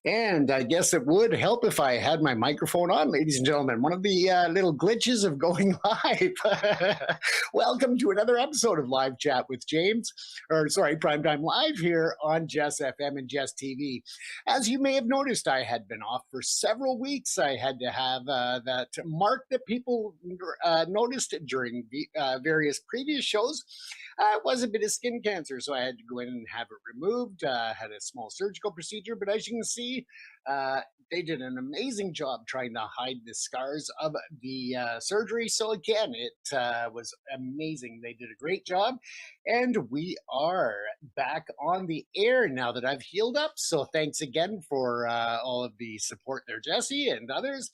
And I guess it would help if I had my microphone on, ladies and gentlemen. One of the little glitches of going live. Welcome to another episode of Live Chat with James, or sorry, Primetime Live here on Jess FM and Jess TV. As you may have noticed, I had been off for several weeks. I had to have that mark that people noticed during the, various previous shows. It was a bit of skin cancer, so I had to go in and have it removed. Had a small surgical procedure, but as you can see, uh, they did an amazing job trying to hide the scars of the surgery. So again, it was amazing. They did a great job, and we are back on the air now that I've healed up. So thanks again for all of the support there, Jessie and others.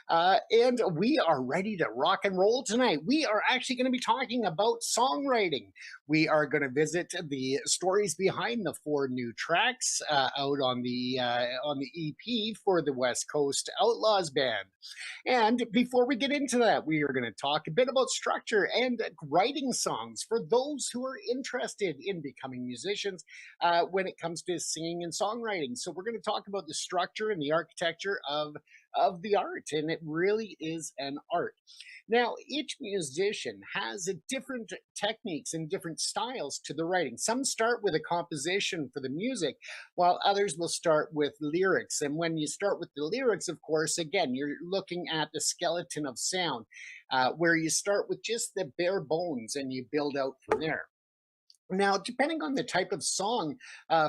And we are ready to rock and roll tonight. We are actually going to be talking about songwriting. We are going to visit the stories behind the four new tracks out on the EP for the West Coast Outlaws Band. And before we get into that, we are going to talk a bit about structure and writing songs for those who are interested in becoming musicians when it comes to singing and songwriting. So we're going to talk about the structure and the architecture of the art, and it really is an art. Now, each musician has a different techniques and different styles to the writing. Some start with a composition for the music, while others will start with lyrics. And when you start with the lyrics, of course, again, you're looking at the skeleton of sound, where you start with just the bare bones and you build out from there. Now, depending on the type of song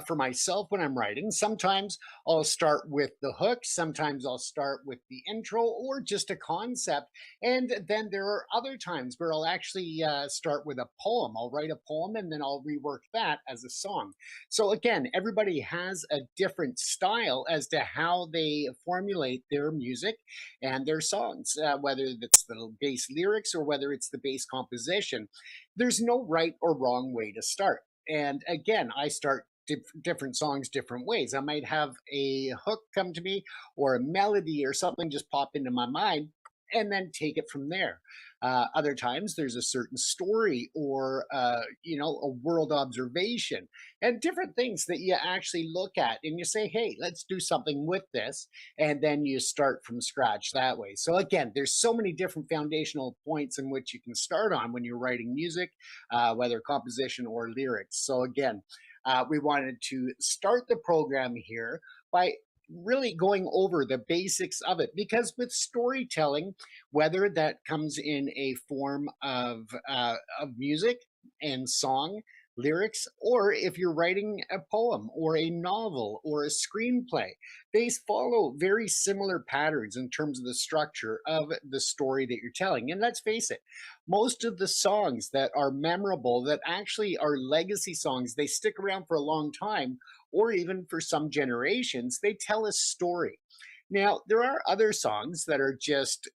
for myself when I'm writing, sometimes I'll start with the hook, sometimes I'll start with the intro or just a concept. And then there are other times where I'll actually start with a poem. I'll write a poem and then I'll rework that as a song. So, again, everybody has a different style as to how they formulate their music and their songs, whether it's the bass lyrics or whether it's the bass composition. There's no right or wrong way to start. And again, I start different songs different ways. I might have a hook come to me or a melody or something just pop into my mind and then take it from there. Other times there's a certain story or a world observation and different things that you actually look at and you say, hey, let's do something with this, and then you start from scratch that way. So again, there's so many different foundational points in which you can start on when you're writing music, whether composition or lyrics. So again, we wanted to start the program here by really going over the basics of it, because with storytelling, whether that comes in a form of music and song lyrics, or if you're writing a poem or a novel or a screenplay, they follow very similar patterns in terms of the structure of the story that you're telling. And let's face it, most of the songs that are memorable, that actually are legacy songs, they stick around for a long time, or even for some generations, they tell a story. Now, there are other songs that are just,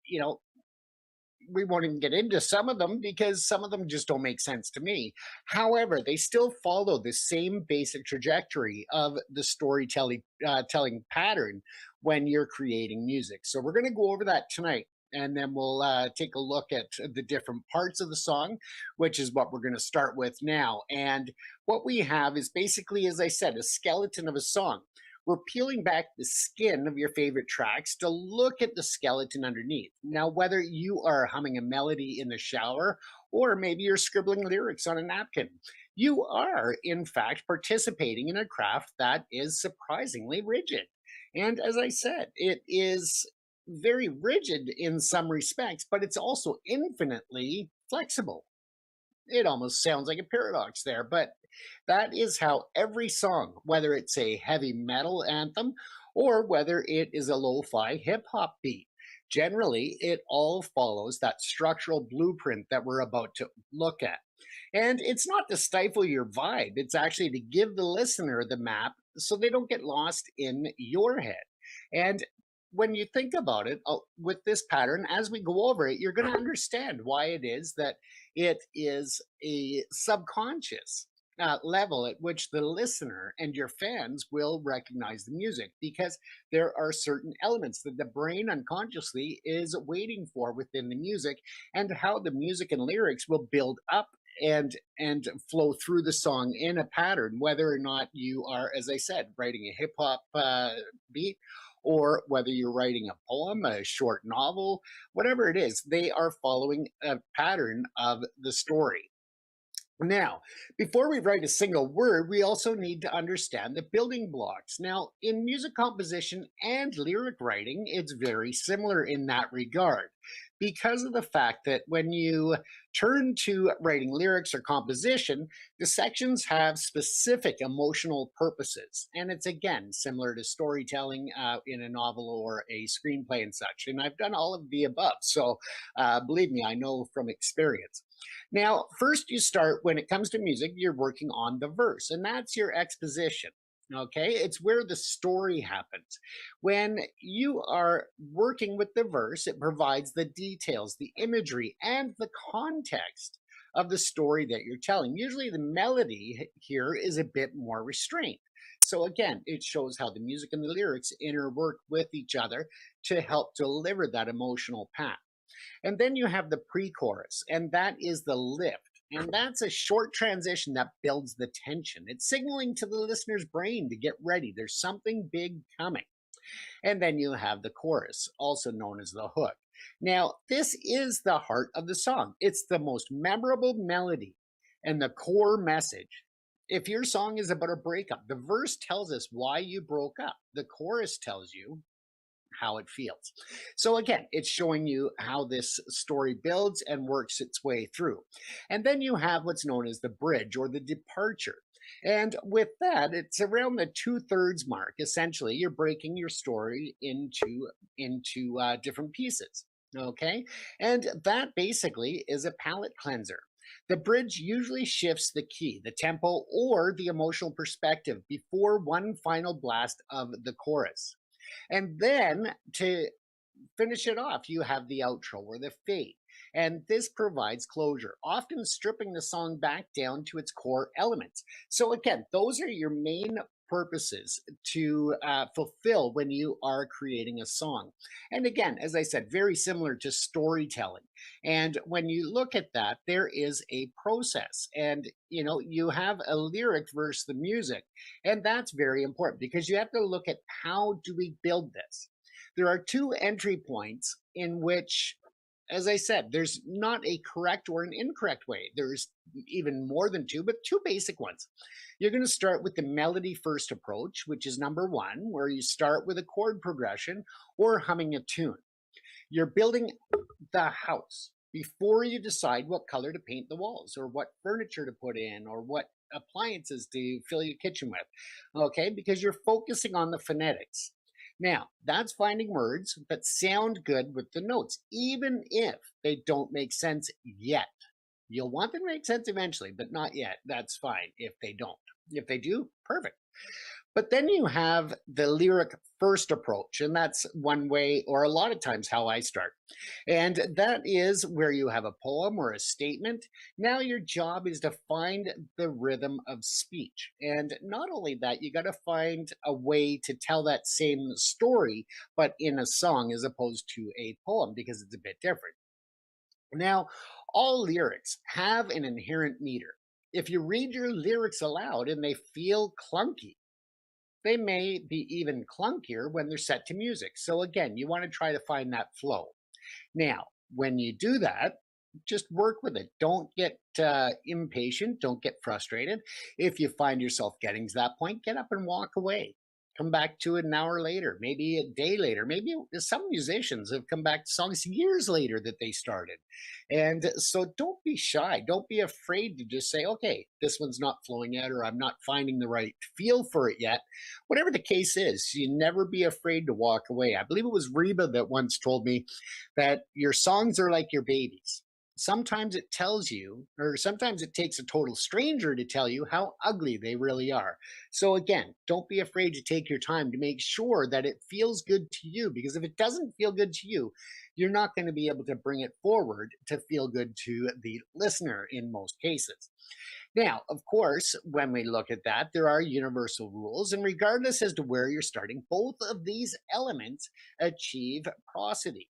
we won't even get into some of them because some of them just don't make sense to me. However, they still follow the same basic trajectory of the storytelling telling pattern when you're creating music. So we're going to go over that tonight. And then we'll take a look at the different parts of the song, which is what we're going to start with now. And what we have is basically, as I said, a skeleton of a song. We're peeling back the skin of your favorite tracks to look at the skeleton underneath. Now, whether you are humming a melody in the shower or maybe you're scribbling lyrics on a napkin, you are, in fact, participating in a craft that is surprisingly rigid. And as I said, it is very rigid in some respects, but it's also infinitely flexible. It almost sounds like a paradox there, but that is how every song, whether it's a heavy metal anthem or whether it is a lo fi hip hop beat, generally it all follows that structural blueprint that we're about to look at. And it's not to stifle your vibe, it's actually to give the listener the map so they don't get lost in your head. And when you think about it with this pattern, as we go over it, you're going to understand why it is that it is a subconscious level at which the listener and your fans will recognize the music, because there are certain elements that the brain unconsciously is waiting for within the music, and how the music and lyrics will build up and flow through the song in a pattern, whether or not you are, as I said, writing a hip hop beat, or whether you're writing a poem, a short novel, whatever it is, they are following a pattern of the story. Now, before we write a single word, we also need to understand the building blocks. Now, in music composition and lyric writing, it's very similar in that regard because of the fact that when you turn to writing lyrics or composition, the sections have specific emotional purposes. And it's again similar to storytelling in a novel or a screenplay and such. And I've done all of the above. So believe me, I know from experience. Now, first you start when it comes to music, you're working on the verse, and that's your exposition. Okay, it's where the story happens. When you are working with the verse, it provides the details, the imagery, and the context of the story that you're telling. Usually, the melody here is a bit more restrained. So, again, it shows how the music and the lyrics interwork with each other to help deliver that emotional path. And then you have the pre-chorus, and that is the lift. And that's a short transition that builds the tension. It's signaling to the listener's brain to get ready. There's something big coming. And then you have the chorus, also known as the hook. Now, this is the heart of the song. It's the most memorable melody and the core message. If your song is about a breakup, the verse tells us why you broke up. The chorus tells you how it feels. So again, it's showing you how this story builds and works its way through. And then you have what's known as the bridge or the departure. And with that, it's around the 2/3 mark. Essentially, you're breaking your story into different pieces. Okay, and that basically is a palette cleanser. The bridge usually shifts the key, the tempo, or the emotional perspective before one final blast of the chorus. And then to finish it off, you have the outro or the fade. And this provides closure, often stripping the song back down to its core elements. So, again, those are your main purposes to fulfill when you are creating a song. And again, as I said, very similar to storytelling. And when you look at that, there is a process. And, you know, you have a lyric versus the music. And that's very important because you have to look at how do we build this? There are two entry points in which, as I said, there's not a correct or an incorrect way. There's even more than two, but two basic ones. You're going to start with the melody first approach, which is number one, where you start with a chord progression or humming a tune. You're building the house before you decide what color to paint the walls or what furniture to put in or what appliances to fill your kitchen with. Okay, because you're focusing on the phonetics. Now, that's finding words that sound good with the notes, even if they don't make sense yet. You'll want them to make sense eventually, but not yet. That's fine if they don't. If they do, perfect. But then you have the lyric first approach, and that's one way, or a lot of times, how I start. And that is where you have a poem or a statement. Now your job is to find the rhythm of speech. And not only that, you got to find a way to tell that same story, but in a song as opposed to a poem, because it's a bit different. Now, all lyrics have an inherent meter. If you read your lyrics aloud and they feel clunky, they may be even clunkier when they're set to music. So again, you want to try to find that flow. Now, when you do that, just work with it. Don't get impatient. Don't get frustrated. If you find yourself getting to that point, get up and walk away. Come back to it an hour later, maybe a day later. Maybe some musicians have come back to songs years later that they started. And so don't be shy. Don't be afraid to just say, okay, this one's not flowing yet, or I'm not finding the right feel for it yet. Whatever the case is, you never be afraid to walk away. I believe it was Reba that once told me that your songs are like your babies. Sometimes it tells you, or sometimes it takes a total stranger to tell you how ugly they really are. So again, don't be afraid to take your time to make sure that it feels good to you, because if it doesn't feel good to you, you're not going to be able to bring it forward to feel good to the listener in most cases. Now, of course, when we look at that, there are universal rules, and regardless as to where you're starting, both of these elements achieve prosody.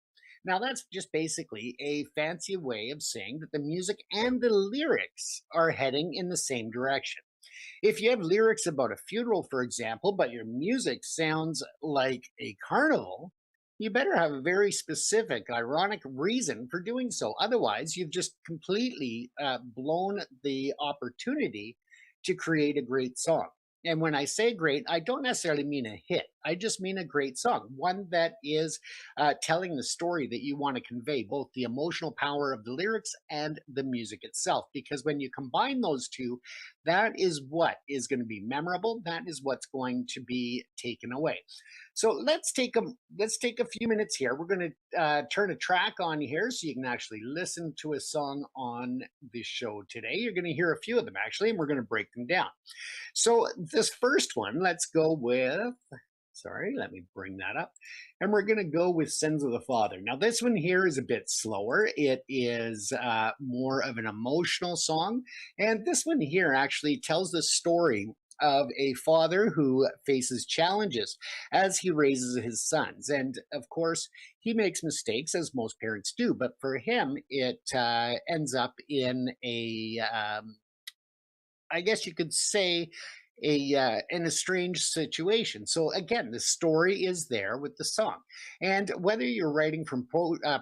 Now, that's just basically a fancy way of saying that the music and the lyrics are heading in the same direction. If you have lyrics about a funeral, for example, but your music sounds like a carnival, you better have a very specific, ironic reason for doing so. Otherwise, you've just completely blown the opportunity to create a great song. And when I say great, I don't necessarily mean a hit. I just mean a great song, one that is telling the story that you want to convey, both the emotional power of the lyrics and the music itself. Because when you combine those two, that is what is going to be memorable. That is what's going to be taken away. So let's take a few minutes here. We're going to turn a track on here so you can actually listen to a song on the show today. You're going to hear a few of them actually, and we're going to break them down. So this first one, let's go with. Sorry, let me bring that up. And we're going to go with Sins of the Father. Now, this one here is a bit slower. It is more of an emotional song. And this one here actually tells the story of a father who faces challenges as he raises his sons. And of course, he makes mistakes, as most parents do. But for him, it ends up in a, I guess you could say, in a strange situation. So again, the story is there with the song, and whether you're writing from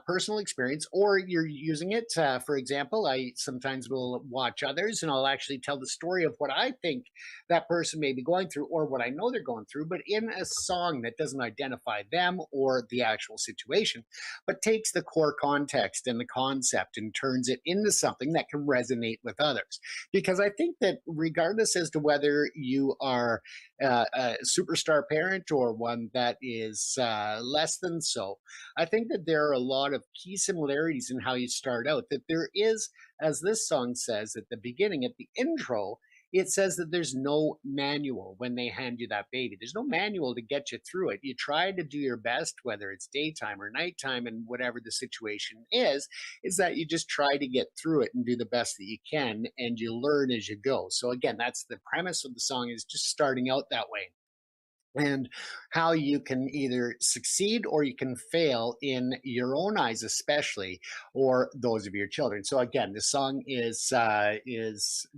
personal experience or you're using it, for example, I sometimes will watch others and I'll actually tell the story of what I think that person may be going through or what I know they're going through, but in a song that doesn't identify them or the actual situation, but takes the core context and the concept and turns it into something that can resonate with others. Because I think that regardless as to whether you are a superstar parent or one that is less than so, I think that there are a lot of key similarities in how you start out. That there is, as this song says at the beginning, at the intro, it says that there's no manual when they hand you that baby. There's no manual to get you through it. You try to do your best, whether it's daytime or nighttime, and whatever the situation is that you just try to get through it and do the best that you can, and you learn as you go. So again, that's the premise of the song, is just starting out that way, and how you can either succeed or you can fail in your own eyes, especially, or those of your children. So again, the song is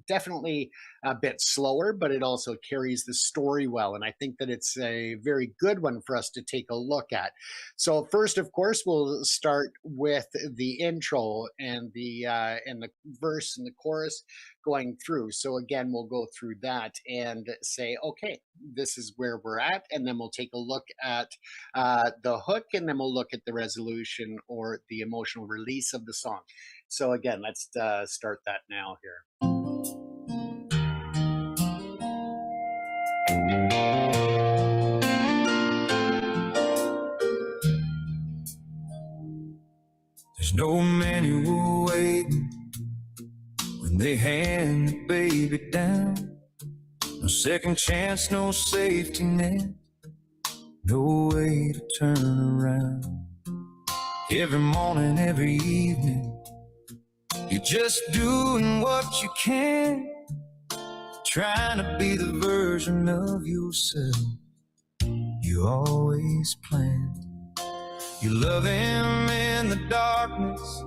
definitely a bit slower, but it also carries the story well, and I think that it's a very good one for us to take a look at. So first, of course, we'll start with the intro and the verse and the chorus going through. So again, we'll go through that and say, okay, this is where we're at, and then we'll take a look at the hook, and then we'll look at the resolution or the emotional release of the song. So again, let's start that now here. There's no manual waiting when they hand the baby down. No second chance, no safety net, no way to turn around. Every morning, every evening, you're just doing what you can, trying to be the version of yourself you always planned. You love them in the darkness,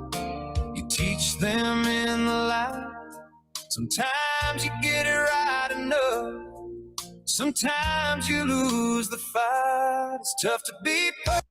you teach them in the light. Sometimes you get it right enough, sometimes you lose the fight. It's tough to be perfect.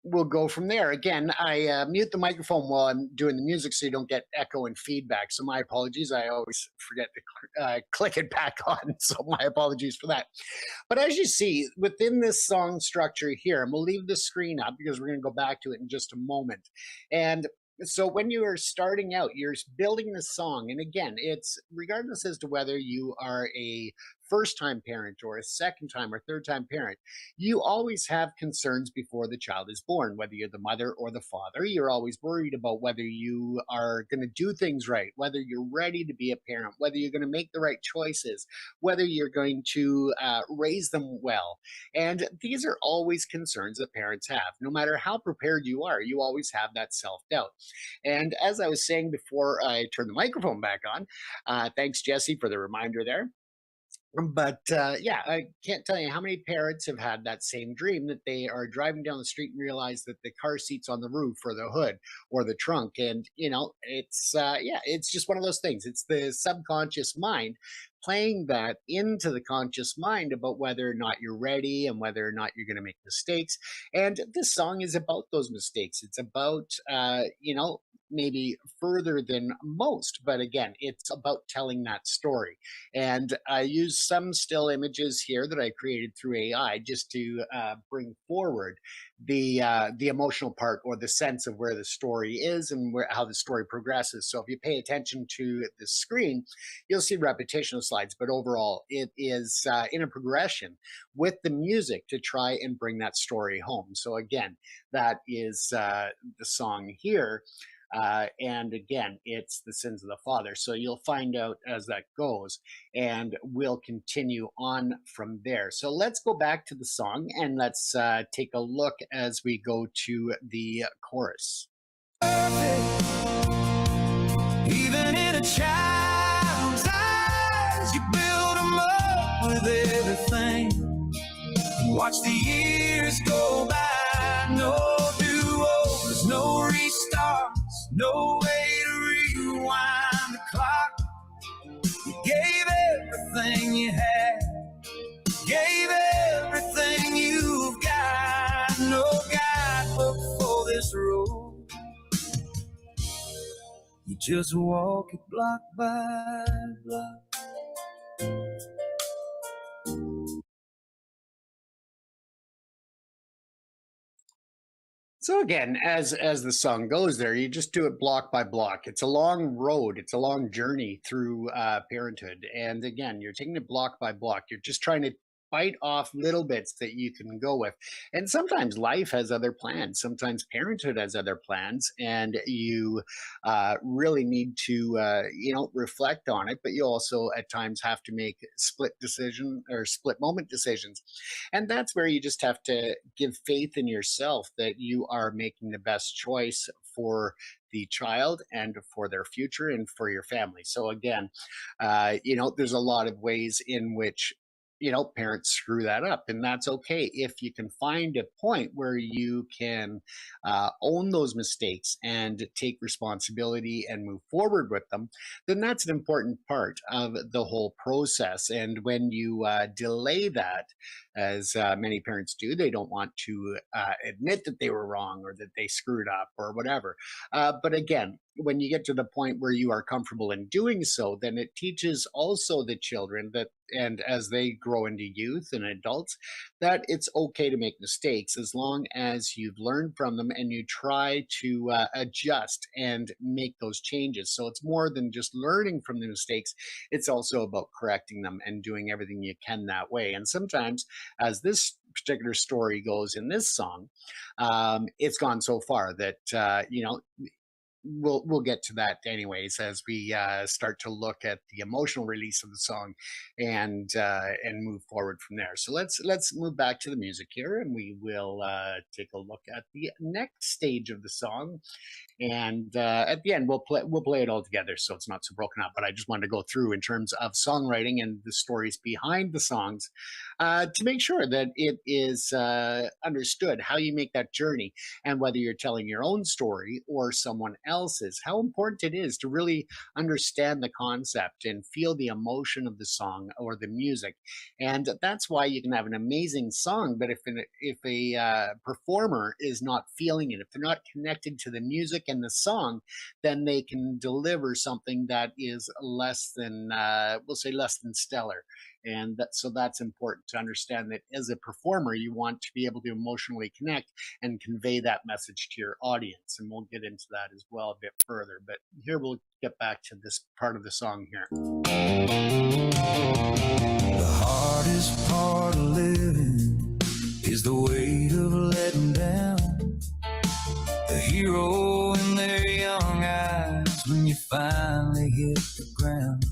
We'll go from there. Again, I mute the microphone while I'm doing the music so you don't get echo and feedback. So my apologies. I always forget to click it back on. So my apologies for that. But as you see, within this song structure here, and we'll leave the screen up because we're going to go back to it in just a moment. And so when you are starting out, you're building the song. And again, it's regardless as to whether you are a first-time parent or a second-time or third-time parent, you always have concerns before the child is born, whether you're the mother or the father. You're always worried about whether you are going to do things right, whether you're ready to be a parent, whether you're going to make the right choices, whether you're going to raise them well. And these are always concerns that parents have. No matter how prepared you are, you always have that self-doubt. And as I was saying before I turned the microphone back on, thanks, Jessie, for the reminder there. But yeah, I can't tell you how many parents have had that same dream that they are driving down the street and realize that the car seat's on the roof or the hood or the trunk. And, it's, yeah, it's just one of those things. It's the subconscious mind playing that into the conscious mind about whether or not you're ready and whether or not you're going to make mistakes. And this song is about those mistakes. It's about, maybe further than most, but again, it's about telling that story. And I use some still images here that I created through AI just to bring forward the emotional part or the sense of where the story is and how the story progresses. So if you pay attention to the screen, you'll see repetition of slides, but overall, it is in a progression with the music to try and bring that story home. So again, that is the song here. And again, it's the sins of the father. So you'll find out as that goes, and we'll continue on from there. So let's go back to the song and let's take a look as we go to the chorus. Perfect. Even in a child's eyes, you build them up with everything. Watch the years go by, no do-overs, no restarts, no way to rewind the clock. You gave everything you had, gave everything you've got. No guidebook for this road, you just walk it block by block. So again, as the song goes there, you just do it block by block. It's a long road. It's a long journey through parenthood. And again, you're taking it block by block. You're just trying to bite off little bits that you can go with. And sometimes life has other plans. Sometimes parenthood has other plans, and you really need to, reflect on it. But you also at times have to make split decision or split moment decisions. And that's where you just have to give faith in yourself that you are making the best choice for the child and for their future and for your family. So again, there's a lot of ways in which parents screw that up, and that's okay. If you can find a point where you can own those mistakes and take responsibility and move forward with them, then that's an important part of the whole process. And when you delay that, as many parents do, they don't want to admit that they were wrong or that they screwed up or whatever. But again, when you get to the point where you are comfortable in doing so, then it teaches also the children that, and as they grow into youth and adults, that it's okay to make mistakes as long as you've learned from them and you try to adjust and make those changes. So it's more than just learning from the mistakes. It's also about correcting them and doing everything you can that way. And sometimes, as this particular story goes in this song, it's gone so far that, we'll get to that anyways as we start to look at the emotional release of the song and move forward from there. So let's move back to the music here, and we will take a look at the next stage of the song. And at the end, we'll play it all together, so it's not so broken up. But I just wanted to go through in terms of songwriting and the stories behind the songs to make sure that it is understood how you make that journey, and whether you're telling your own story or someone else's, how important it is to really understand the concept and feel the emotion of the song or the music. And that's why you can have an amazing song, but if a performer is not feeling it, if they're not connected to the music and the song, then they can deliver something that is less than, we'll say, less than stellar. And so that's important to understand, that as a performer, you want to be able to emotionally connect and convey that message to your audience. And we'll get into that as well a bit further. But here we'll get back to this part of the song here. The hardest part of living is the weight of letting down the hero in their young eyes when you finally hit the ground.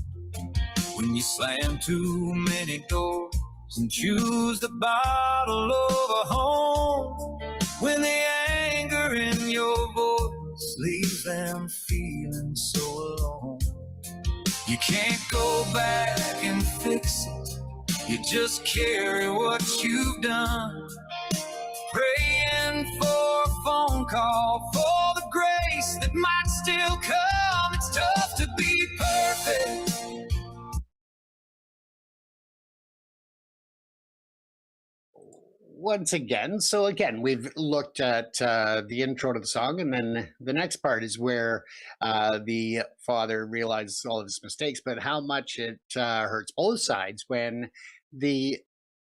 When you slam too many doors and choose the bottle over home. When the anger in your voice leaves them feeling so alone. You can't go back and fix it. You just carry what you've done. Praying for a phone call, for the grace that might still come. It's tough to be perfect. Once again, so again, we've looked at the intro to the song, and then the next part is where the father realizes all of his mistakes, but how much it hurts both sides when the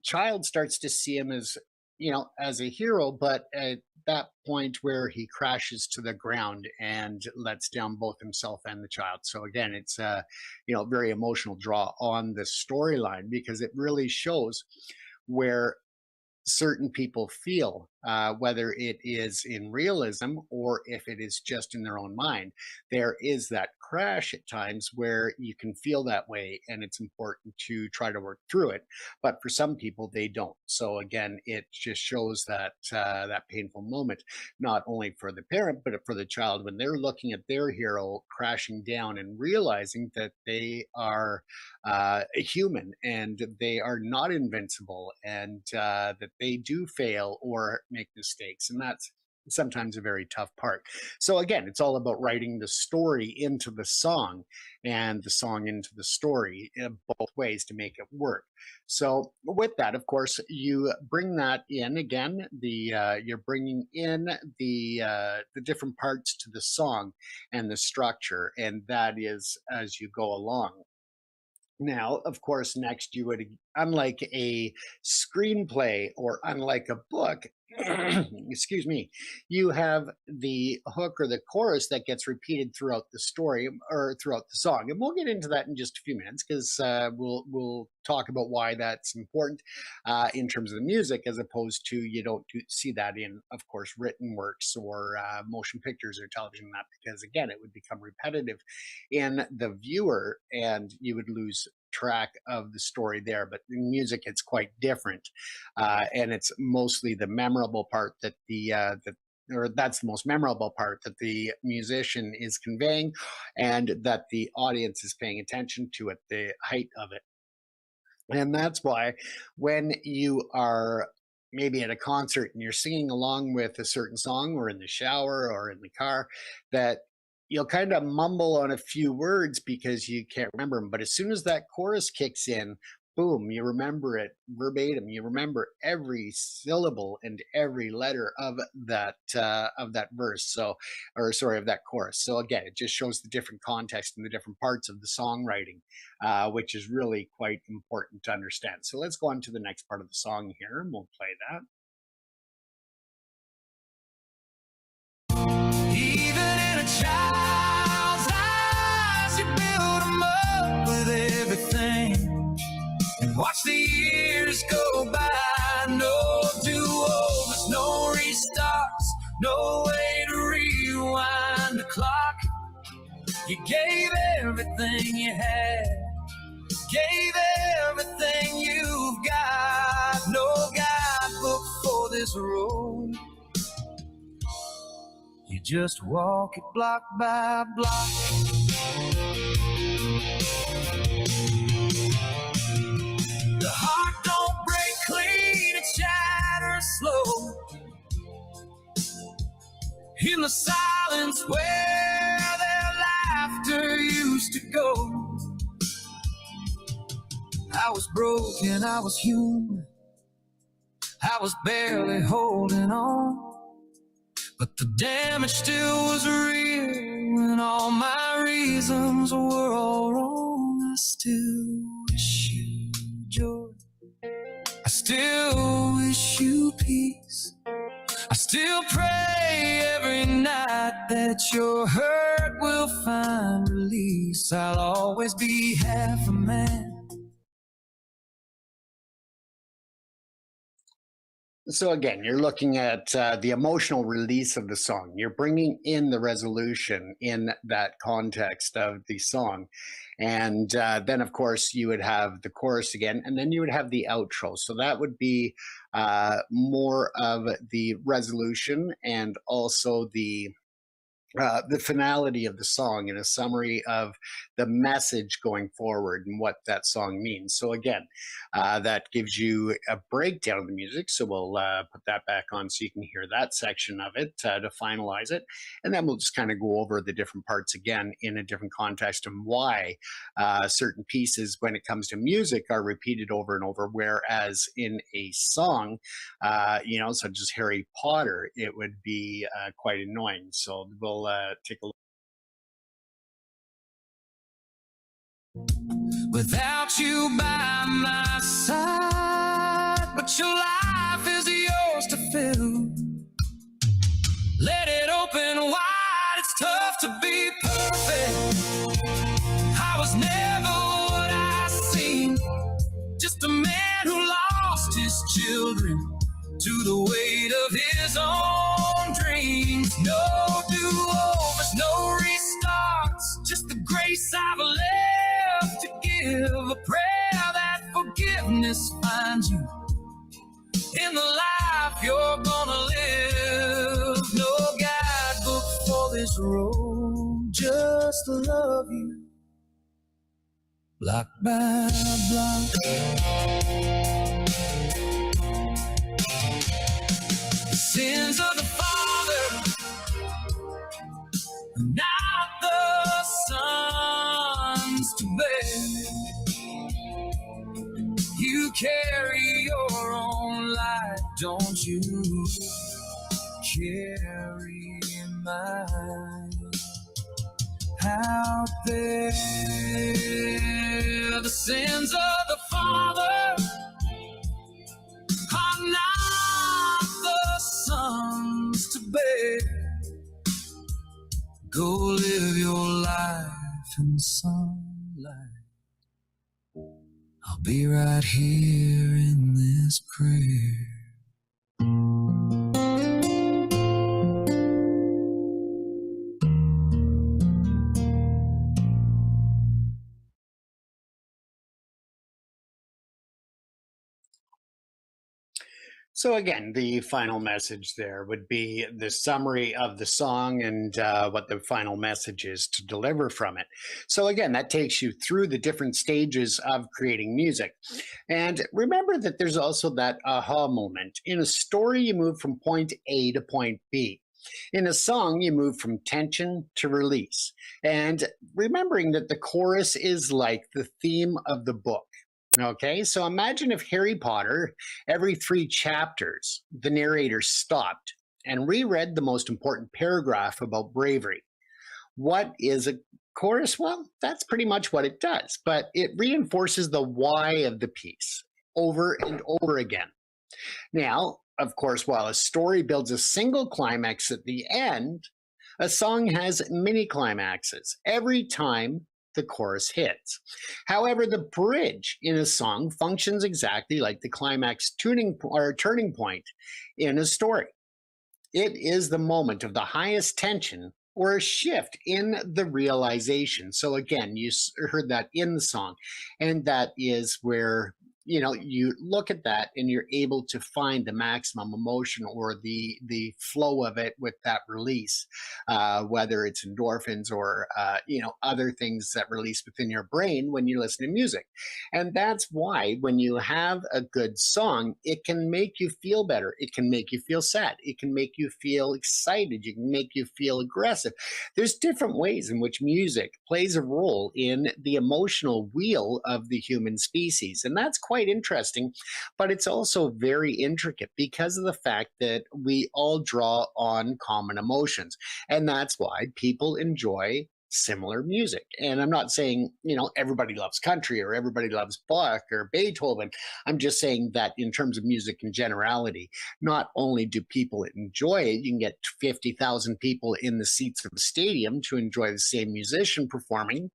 child starts to see him as, as a hero, but at that point where he crashes to the ground and lets down both himself and the child. So again, it's very emotional draw on the storyline, because it really shows where certain people feel, whether it is in realism or if it is just in their own mind. There is that crash at times where you can feel that way, and it's important to try to work through it. But for some people, they don't. So again, it just shows that that painful moment, not only for the parent, but for the child, when they're looking at their hero crashing down and realizing that they are human and they are not invincible, and that they do fail or make mistakes. And that's sometimes a very tough part. So again, it's all about writing the story into the song and the song into the story in both ways to make it work. So with that, of course, you bring that in again. You're bringing in the different parts to the song and the structure, and that is as you go along. Now, of course, next you would, unlike a screenplay or unlike a book, excuse me, you have the hook or the chorus that gets repeated throughout the story or throughout the song. And we'll get into that in just a few minutes, because we'll talk about why that's important in terms of the music, as opposed to, you don't see that in, of course, written works or motion pictures or television, that because again, it would become repetitive in the viewer and you would lose track of the story there. But in music, it's quite different, and it's mostly the memorable part that that's the most memorable part that the musician is conveying, and that the audience is paying attention to at the height of it. And that's why when you are maybe at a concert and you're singing along with a certain song, or in the shower or in the car, that you'll kind of mumble on a few words because you can't remember them. But as soon as that chorus kicks in, boom, you remember it verbatim. You remember every syllable and every letter of that verse. So, or sorry, of that chorus. So again, it just shows the different context and the different parts of the songwriting, which is really quite important to understand. So let's go on to the next part of the song here, and we'll play that. Child's eyes, you build them up with everything, and watch the years go by. No do-overs, no restarts, no way to rewind the clock. You gave everything you had, gave everything you've got. No guidebook for this road, you just walk it block by block. The heart don't break clean, it shatters slow. In the silence where their laughter used to go. I was broken, I was human, I was barely holding on. But the damage still was real, and all my reasons were all wrong. I still wish you'd still wish you peace. I still pray every night that your hurt will find release. I'll always be half a man. So again, you're looking at the emotional release of the song. You're bringing in the resolution in that context of the song. And then, of course, you would have the chorus again, and then you would have the outro. So that would be more of the resolution and also the finality of the song and a summary of the message going forward and what that song means. So again, that gives you a breakdown of the music. So we'll put that back on so you can hear that section of it to finalize it. And then we'll just kind of go over the different parts again in a different context and why certain pieces when it comes to music are repeated over and over. Whereas in a song, such as Harry Potter, it would be quite annoying. So we'll take a look. Without you by my side, but your life is yours to fill. Let it open wide, it's tough to be perfect. I was never what I seemed, just a man who lost his children to the weight of his own dreams. No do-overs, no restarts, just the grace I've left to give. A prayer that forgiveness finds you in the life you're gonna live. No guidebook for this road, just to love you block by block. Sins of the Father, not the Sons to bear. You carry your own light, don't you? Carry mine out there. The sins of the Father are not the Sons to bear. Go live your life in sunlight. I'll be right here in this prayer. So again, the final message there would be the summary of the song and what the final message is to deliver from it. So again, that takes you through the different stages of creating music. And remember that there's also that aha moment. In a story, you move from point A to point B. In a song, you move from tension to release. And remembering that the chorus is like the theme of the book. Okay, so imagine if Harry Potter, every 3 chapters, the narrator stopped and reread the most important paragraph about bravery. What is a chorus? Well, that's pretty much what it does, but it reinforces the why of the piece over and over again. Now, of course, while a story builds a single climax at the end, a song has many climaxes every time the chorus hits. However, the bridge in a song functions exactly like the climax turning point in a story. It is the moment of the highest tension or a shift in the realization. So again, you heard that in the song, and that is where you look at that and you're able to find the maximum emotion or the flow of it with that release, whether it's endorphins or other things that release within your brain when you listen to music. And that's why when you have a good song, it can make you feel better. It can make you feel sad. It can make you feel excited. It can make you feel aggressive. There's different ways in which music plays a role in the emotional wheel of the human species. And that's quite interesting, but it's also very intricate because of the fact that we all draw on common emotions. And that's why people enjoy similar music. And I'm not saying, everybody loves country or everybody loves Bach or Beethoven. I'm just saying that in terms of music in generality, not only do people enjoy it, you can get 50,000 people in the seats of a stadium to enjoy the same musician performing.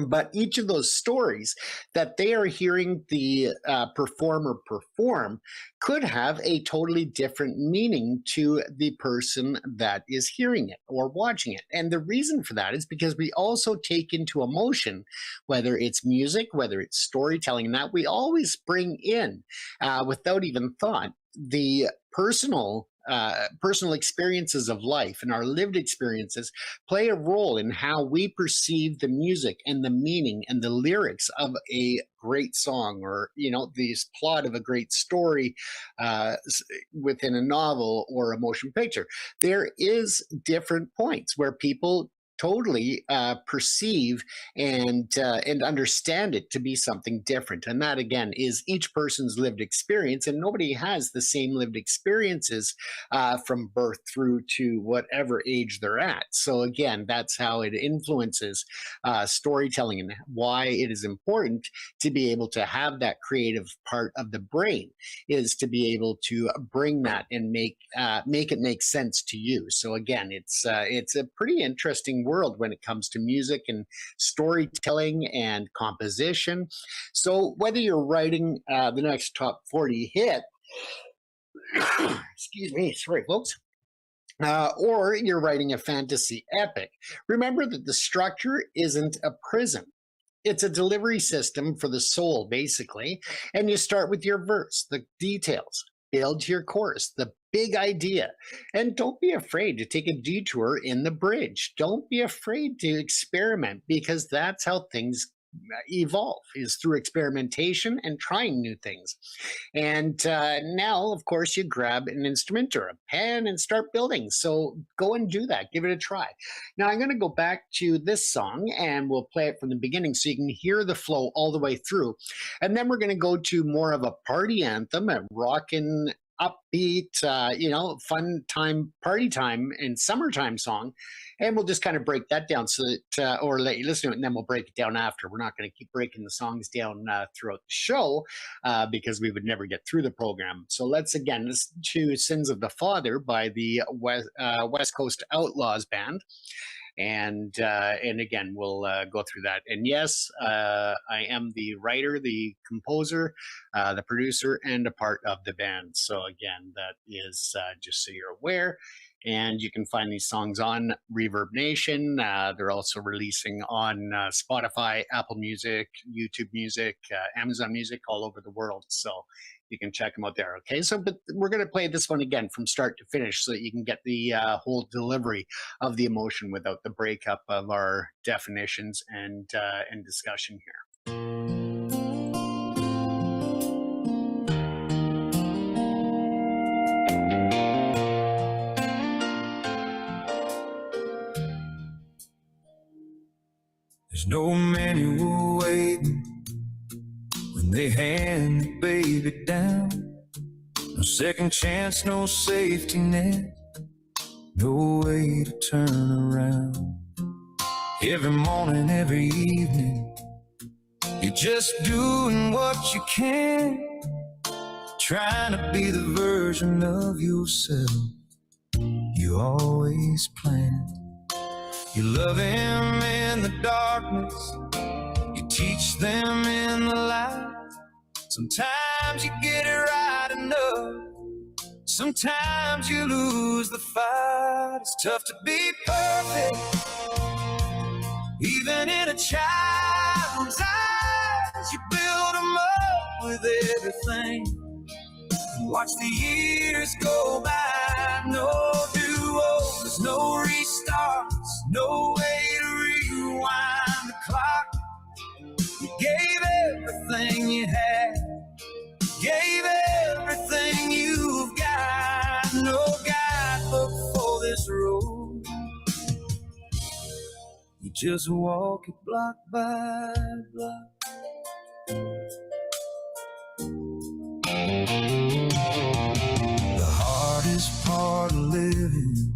But each of those stories that they are hearing the performer perform could have a totally different meaning to the person that is hearing it or watching it. And the reason for that is because we also take into emotion, whether it's music, whether it's storytelling, and that we always bring in, without even thought, the personal experiences of life and our lived experiences play a role in how we perceive the music and the meaning and the lyrics of a great song, or the plot of a great story within a novel or a motion picture. There is different points where people totally perceive and understand it to be something different. And that, again, is each person's lived experience, and nobody has the same lived experiences from birth through to whatever age they're at. So again, that's how it influences storytelling, and why it is important to be able to have that creative part of the brain, is to be able to bring that and make it make sense to you. So again, it's a pretty interesting world when it comes to music and storytelling and composition. So whether you're writing the next top 40 hit, excuse me, sorry folks, or you're writing a fantasy epic, remember that the structure isn't a prison. It's a delivery system for the soul, basically. And you start with your verse, the details, build your chorus, the big idea. And don't be afraid to take a detour in the bridge. Don't be afraid to experiment, because that's how things evolve, is through experimentation and trying new things. And now, of course, you grab an instrument or a pen and start building. So go and do that. Give it a try. Now, I'm going to go back to this song and we'll play it from the beginning so you can hear the flow all the way through. And then we're going to go to more of a party anthem, a rockin', upbeat, fun time, party time, and summertime song. And we'll just kind of break that down so that, or let you listen to it, and then we'll break it down after. We're not going to keep breaking the songs down throughout the show because we would never get through the program. So let's again listen to Sins of the Father by the Westcoast Outlaws Band. And again, we'll go through that. And yes, I am the writer, the composer, the producer, and a part of the band. So again, that is just so you're aware. And you can find these songs on Reverb Nation. They're also releasing on Spotify, Apple Music, YouTube Music, Amazon Music, all over the world. So you can check them out there. Okay, so but we're going to play this one again from start to finish so that you can get the whole delivery of the emotion without the breakup of our definitions and discussion here. There's no manual waiting when they hand the baby down. No second chance, no safety net, no way to turn around. Every morning, every evening, you're just doing what you can, trying to be the version of yourself you always planned. You love him in the darkness, you teach them in the light. Sometimes you get it right enough, sometimes you lose the fight. It's tough to be perfect, even in a child's eyes. You build them up with everything, watch the years go by. No do-overs, no restarts, no way to rewind the clock. You gave everything you had, gave everything you've got. No guidebook for this road, you just walk it block by block. The hardest part of living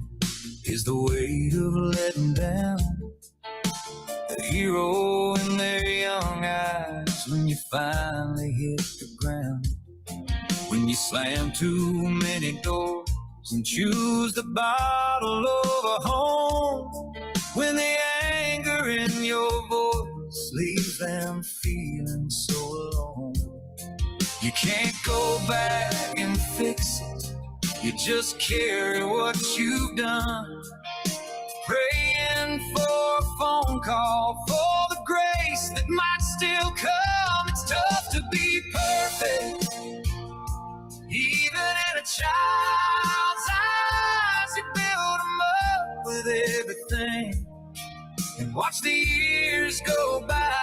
is the weight of letting down. slam too many doors and choose the bottle over home. When the anger in your voice leaves them feeling so alone. You can't go back and fix it. You just carry what you've done. Praying for a phone call, for the grace that might still come. It's tough to be perfect, even in a child's eyes. You build them up with everything and watch the years go by.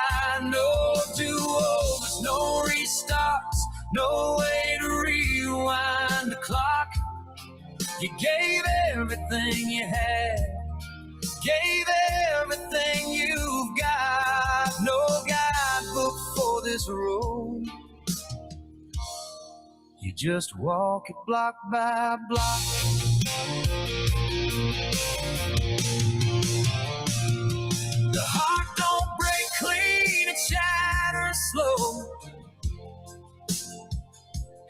No do-overs, no restarts, no way to rewind the clock. You gave everything you had, gave everything you've got. No guidebook for this road, you just walk it block by block. The heart don't break clean, it shatters slow.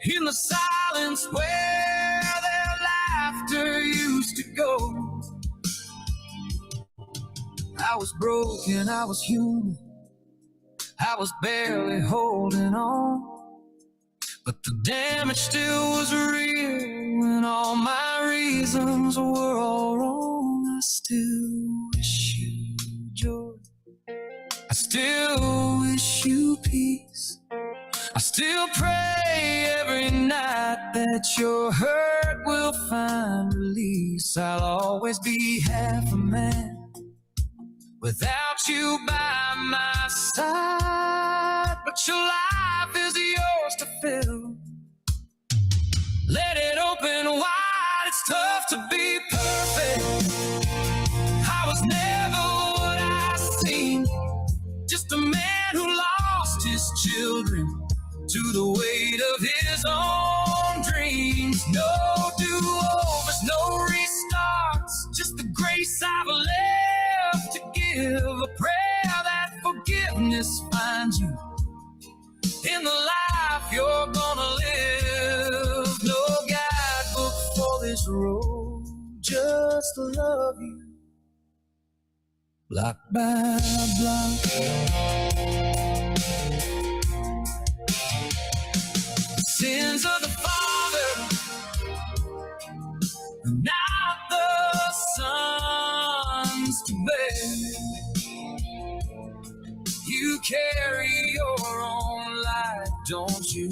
In the silence where their laughter used to go. I was broken, I was human, I was barely holding on. But the damage still was real, and all my reasons were all wrong. I still wish you joy, I still wish you peace. I still pray every night that your hurt will find release. I'll always be half a man without you by my side, but your life is yours to fill. Let it open wide, it's tough to be perfect. I was never what I seemed, just a man who lost his children to the weight of his own dreams. No do-overs, no restarts, just the grace I've left to give. A prayer that forgiveness finds you in the life you're gonna live. No guidebook for this road, just to love you block by block. Sins of the Father, not the sons to bear. You carry your own life, don't you?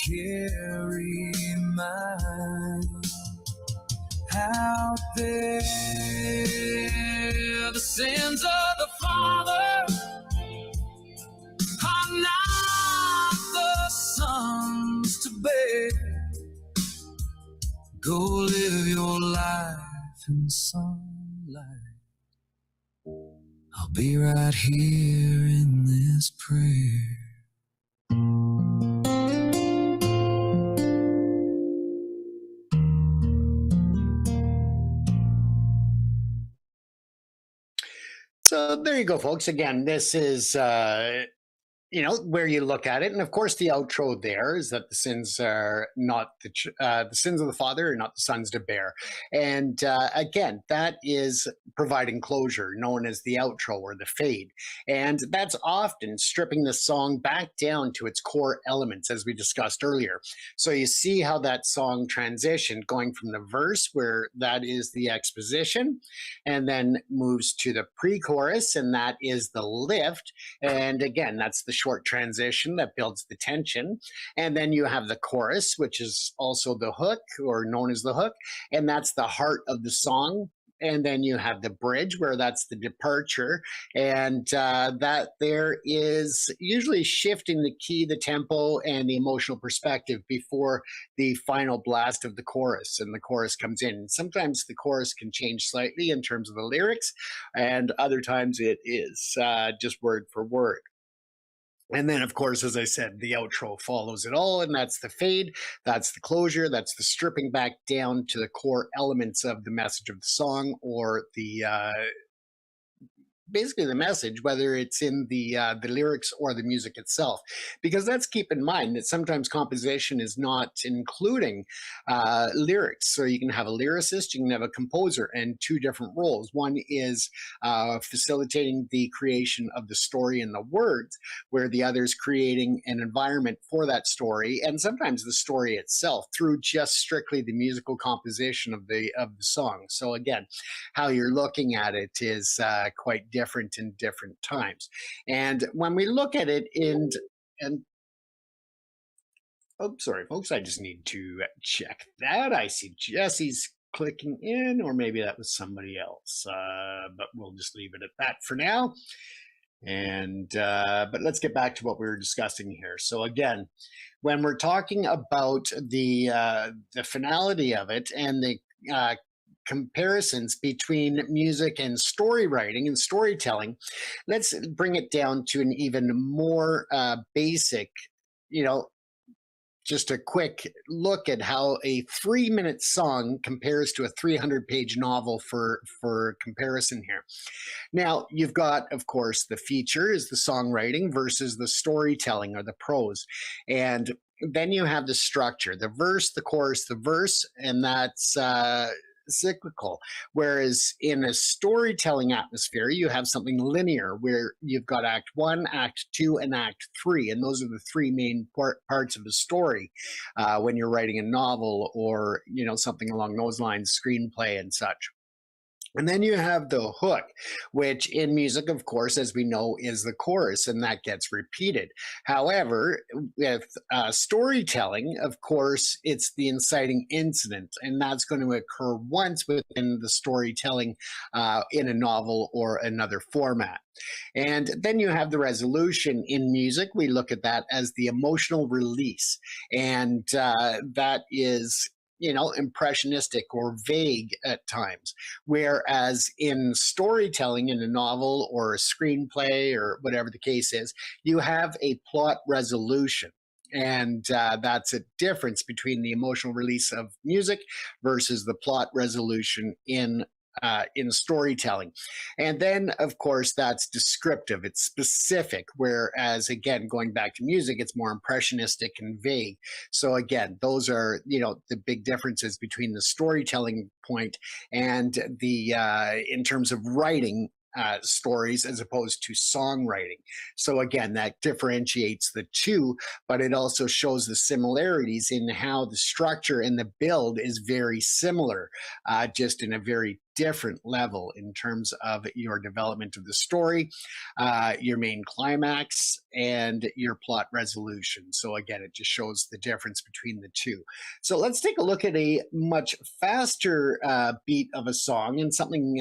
Carry mine out there. The sins of the Father are not the sons to bear. Go live your life in sunlight. I'll be right here in this prayer. So there you go, folks. Again, this is, where you look at it. And of course, the outro there is that the sins are not the sins of the father are not the sons to bear. And again, that is providing closure, known as the outro or the fade. And that's often stripping the song back down to its core elements, as we discussed earlier. So you see how that song transitioned, going from the verse, where that is the exposition, and then moves to the pre-chorus, and that is the lift. And again, that's the short transition that builds the tension. And then you have the chorus, which is also the hook, or known as the hook, and that's the heart of the song. And then you have the bridge, where that's the departure, and that there is usually shifting the key, the tempo, and the emotional perspective before the final blast of the chorus, and the chorus comes in. Sometimes the chorus can change slightly in terms of the lyrics, and other times it is just word for word. And then, of course, as I said, the outro follows it all, and that's the fade, that's the closure, that's the stripping back down to the core elements of the message of the song, or the basically the message, whether it's in the lyrics or the music itself. Because let's keep in mind that sometimes composition is not including lyrics. So you can have a lyricist, you can have a composer, and two different roles. One is facilitating the creation of the story and the words, where the other is creating an environment for that story, and sometimes the story itself through just strictly the musical composition of the song. So again, how you're looking at it is quite different in different times. And when we look at it and oh, sorry, folks, I just need to check that. I see Jessie's clicking in, or maybe that was somebody else, but we'll just leave it at that for now. And but let's get back to what we were discussing here. So again, when we're talking about the finality of it and the comparisons between music and story writing and storytelling, let's bring it down to an even more basic, just a quick look at how a 3-minute song compares to a 300-page novel for comparison here. Now, you've got, of course, the feature is the songwriting versus the storytelling or the prose. And then you have the structure, the verse, the chorus, the verse, and that's cyclical. Whereas in a storytelling atmosphere, you have something linear where you've got Act 1, Act 2, and Act 3. And those are the three main parts of the story when you're writing a novel or, something along those lines, screenplay and such. And then you have the hook, which in music, of course, as we know, is the chorus, and that gets repeated. However, with storytelling, of course, it's the inciting incident, and that's going to occur once within the storytelling in a novel or another format. And then you have the resolution in music. We look at that as the emotional release, and that is impressionistic or vague at times. Whereas in storytelling in a novel or a screenplay or whatever the case is, you have a plot resolution. And that's a difference between the emotional release of music versus the plot resolution in storytelling. And then, of course, that's descriptive. It's specific, whereas, again, going back to music, it's more impressionistic and vague. So, again, those are, the big differences between the storytelling point and the, in terms of writing stories as opposed to songwriting. So again, that differentiates the two, but it also shows the similarities in how the structure and the build is very similar, just in a very different level in terms of your development of the story, your main climax, and your plot resolution. So again, it just shows the difference between the two. So let's take a look at a much faster beat of a song and something,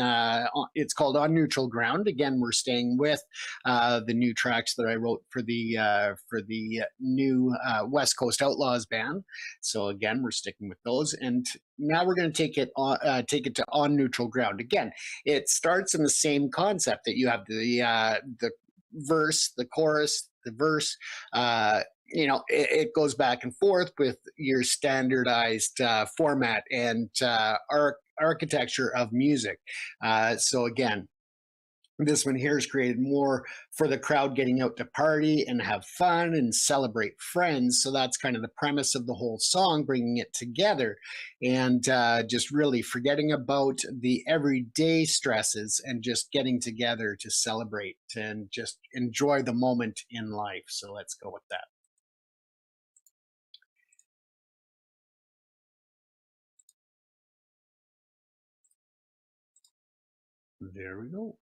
it's called On Neutral Ground. Again, we're staying with the new tracks that I wrote for the new Westcoast Outlaws Band. So again, we're sticking with those. And now we're going to take it to On Neutral Ground. Again, it starts in the same concept that you have the verse, the chorus, the verse. It goes back and forth with your standardized format and architecture of music. So again, this one here is created more for the crowd getting out to party and have fun and celebrate friends. So that's kind of the premise of the whole song, bringing it together and just really forgetting about the everyday stresses and just getting together to celebrate and just enjoy the moment in life. So let's go with that. There we go.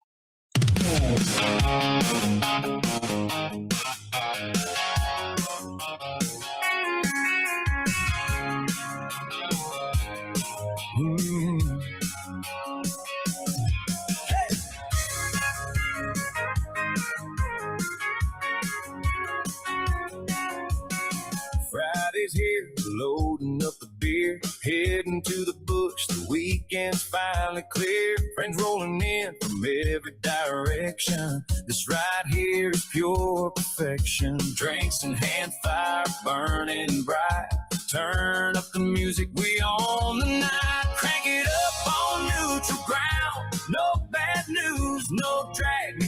Friday's here, loading up the beer, heading to the bush, the weekend's finally clear. Friends rolling in from every direction. This right here is pure perfection. Drinks in hand, fire burning bright. Turn up the music, we own the night. Crank it up on neutral ground. No bad news, no drag,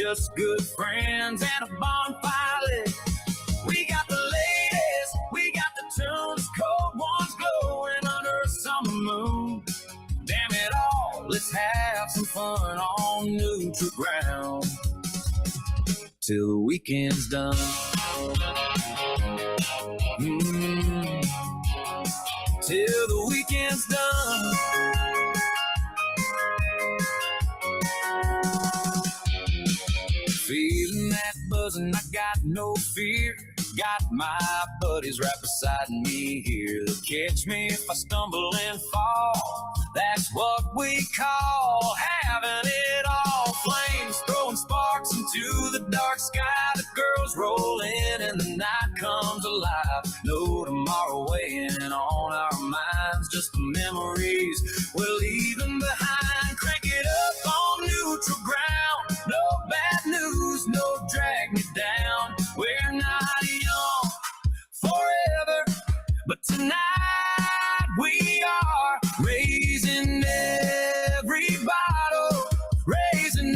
just good friends and a bonfire lit. We got the latest, we got the tunes, cold ones glowing under a summer moon. Damn it all, let's have some fun on neutral ground till the weekend's done. Till the weekend's done. Feeling that buzzing, I got no fear. Got my buddies right beside me here. They'll catch me if I stumble and fall. That's what we call having it all. Flames throwing sparks into the dark sky. The girls roll in and the night comes alive. No tomorrow weighing on our minds, just the memories we're leaving behind. Crank it up on neutral ground. No bad news, no drag me down. We're not young forever, but tonight we are raising every bottle, raising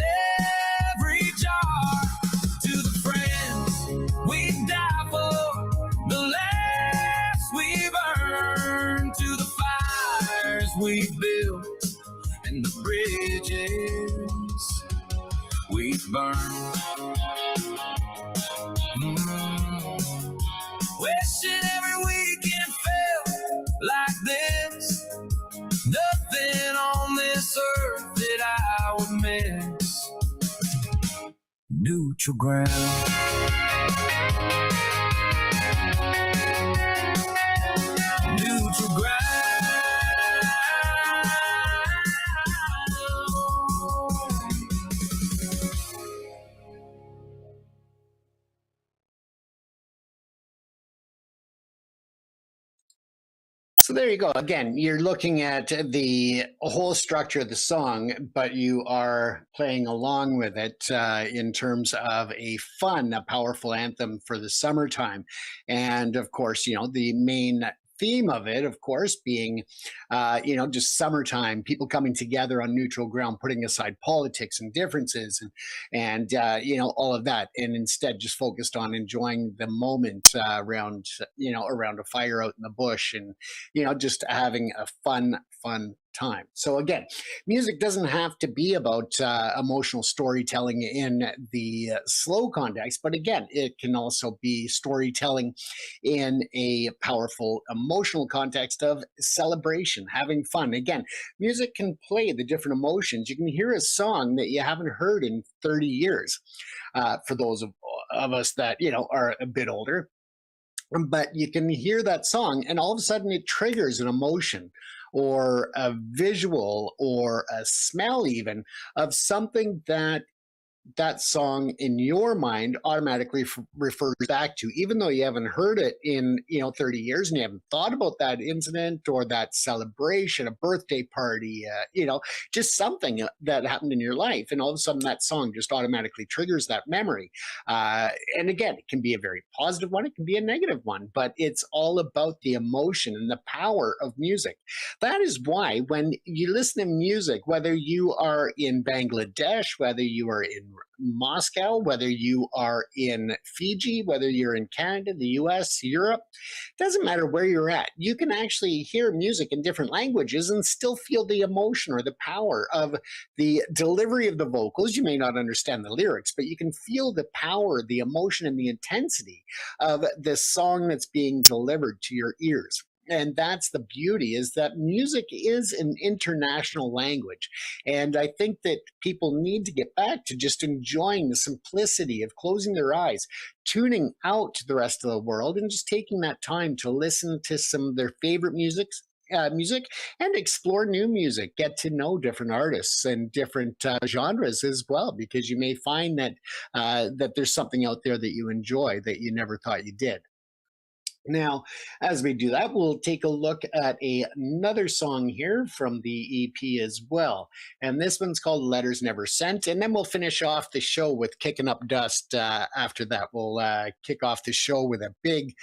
every jar. To the friends we die for, the laughs we burn, to the fires we built and the bridges we burned. Wishing every weekend felt like this. Nothing on this earth that I would miss. Neutral ground. Neutral ground. So there you go. Again, you're looking at the whole structure of the song, but you are playing along with it in terms of a powerful anthem for the summertime. And of course, the main theme of it, of course, being, just summertime, people coming together on neutral ground, putting aside politics and differences and all of that. And instead just focused on enjoying the moment around a fire out in the bush and, just having a fun time. So again, music doesn't have to be about emotional storytelling in the slow context, but again, it can also be storytelling in a powerful emotional context of celebration, having fun. Again, music can play the different emotions. You can hear a song that you haven't heard in 30 years for those of us that, are a bit older. But you can hear that song and all of a sudden it triggers an emotion or a visual or a smell even of something that song in your mind automatically refers back to, even though you haven't heard it in 30 years and you haven't thought about that incident or that celebration, a birthday party, just something that happened in your life, and all of a sudden that song just automatically triggers that memory. And again, it can be a very positive one, it can be a negative one, but it's all about the emotion and the power of music. That is why when you listen to music, whether you are in Bangladesh, whether you are in Moscow, whether you are in Fiji, whether you're in Canada, the US, Europe, doesn't matter where you're at. You can actually hear music in different languages and still feel the emotion or the power of the delivery of the vocals. You may not understand the lyrics, but you can feel the power, the emotion, and the intensity of the song that's being delivered to your ears. And that's the beauty, is that music is an international language. And I think that people need to get back to just enjoying the simplicity of closing their eyes, tuning out to the rest of the world, and just taking that time to listen to some of their favorite music and explore new music, get to know different artists and different genres as well, because you may find that that there's something out there that you enjoy that you never thought you did. Now, as we do that, we'll take a look at another song here from the EP as well. And this one's called Letters Never Sent. And then we'll finish off the show with Kicking Up Dust. After that, we'll kick off the show with a big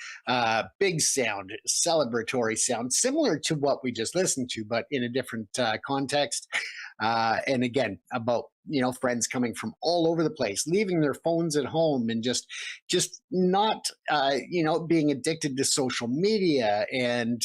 sound, celebratory sound, similar to what we just listened to, but in a different context. And again, about friends coming from all over the place, leaving their phones at home and just not, being addicted to social media and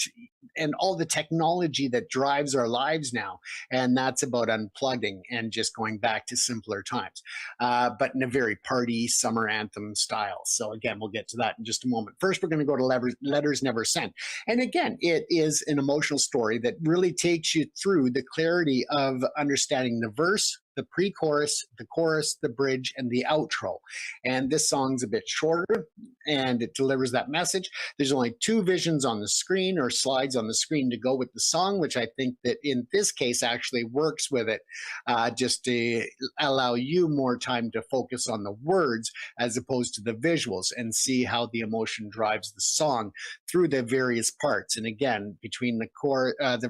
all the technology that drives our lives now. And that's about unplugging and just going back to simpler times, but in a very party summer anthem style. So again, we'll get to that in just a moment. First, we're going to go to Letters Never Sent. And again, it is an emotional story that really takes you through the clarity of understanding the verse, the pre-chorus, the chorus, the bridge, and the outro. And this song's a bit shorter, and it delivers that message. There's only 2 visions on the screen, or slides on the screen, to go with the song, which I think that in this case actually works with it, just to allow you more time to focus on the words as opposed to the visuals, and see how the emotion drives the song through the various parts. And again, between the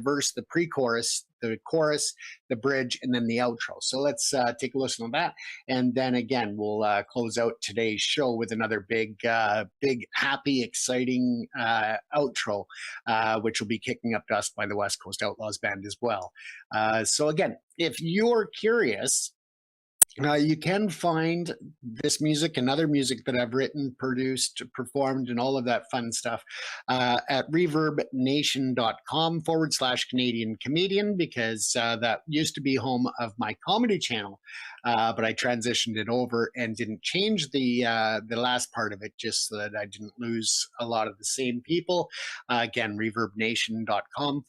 verse, the pre-chorus, the chorus, the bridge, and then the outro. So let's take a listen to that. And then again, we'll close out today's show with another big, happy, exciting outro, which will be Kicking Up Dust by the Westcoast Outlaws Band as well. So again, if you're curious, you can find this music and other music that I've written, produced, performed, and all of that fun stuff at reverbnation.com/Canadian comedian, because that used to be home of my comedy channel, but I transitioned it over and didn't change the last part of it, just so that I didn't lose a lot of the same people. Again, reverbnation.com/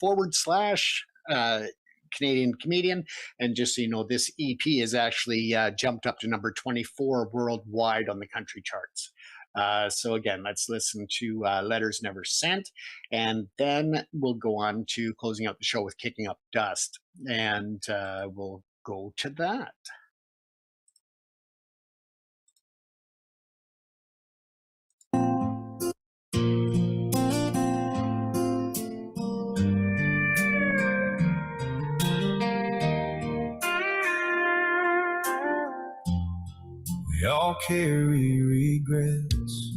Canadian comedian. And just so you know, this EP is actually jumped up to number 24 worldwide on the country charts. So again, let's listen to Letters Never Sent, and then we'll go on to closing out the show with Kicking Up Dust, and we'll go to that. We all carry regrets